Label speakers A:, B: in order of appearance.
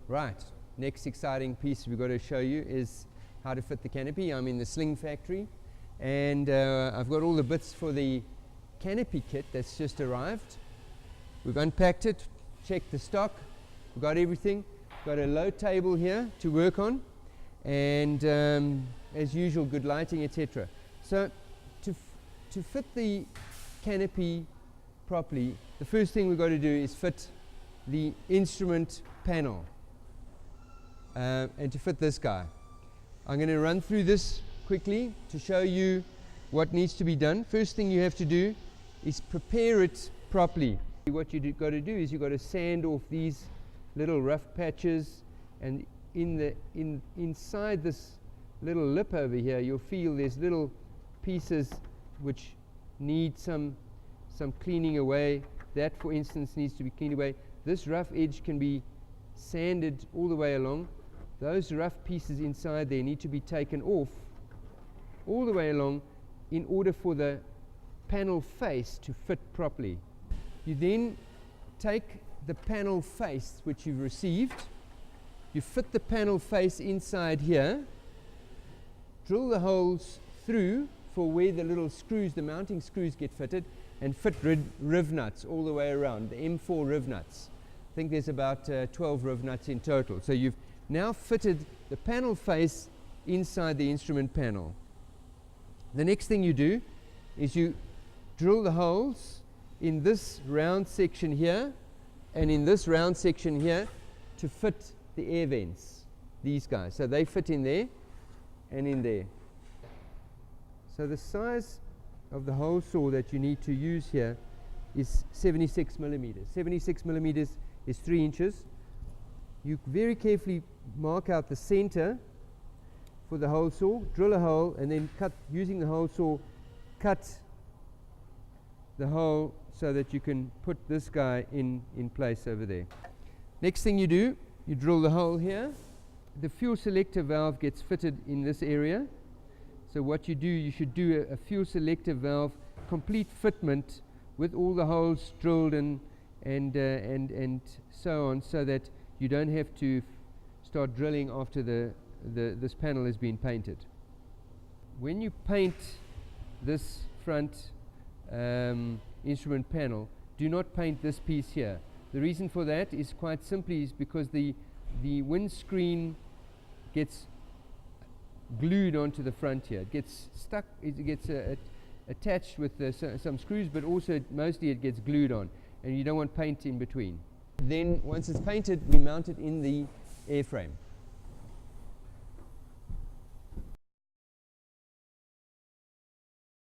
A: Right, next exciting piece we've got to show you is how to fit the canopy. I'm in the Sling factory, and I've got all the bits for the canopy kit that's just arrived. We've unpacked it, checked the stock, we've got everything. Got a low table here to work on, and as usual, good lighting, etc. So to fit the canopy properly, the first thing we've got to do is fit the instrument panel, and to fit this guy. I'm going to run through this quickly to show you what needs to be done. First thing you have to do is prepare it properly. What you've got to do is you've got to sand off these little rough patches, and inside this little lip over here you'll feel there's little pieces which need some cleaning away. That, for instance, needs to be cleaned away. This rough edge can be sanded all the way along. Those rough pieces inside there need to be taken off all the way along in order for the panel face to fit properly. You then take the panel face which you've received, you fit the panel face inside here, drill the holes through for where the little screws, the mounting screws, get fitted, and fit riv nuts all the way around, the M4 riv nuts. I think there's about 12 riv nuts in total. So you've now fitted the panel face inside the instrument panel. The next thing you do is you drill the holes in this round section here and in this round section here to fit the air vents, these guys. So they fit in there and in there. So the size of the hole saw that you need to use here is 76 millimeters. 76 millimeters is 3 inches. You very carefully mark out the center for the hole saw, drill a hole, and then cut, using the hole saw, cut the hole so that you can put this guy in place over there. Next thing you do, you drill the hole here. The fuel selector valve gets fitted in this area. So what you do, you should do a fuel selector valve complete fitment with all the holes drilled and so on, so that you don't have to start drilling after this panel has been painted. When you paint this front instrument panel, do not paint this piece here. The reason for that is quite simply is because the windscreen gets glued onto the front here. It gets stuck, it gets attached with some screws, but also mostly it gets glued on, and you don't want paint in between. Then once it's painted, we mount it in the airframe.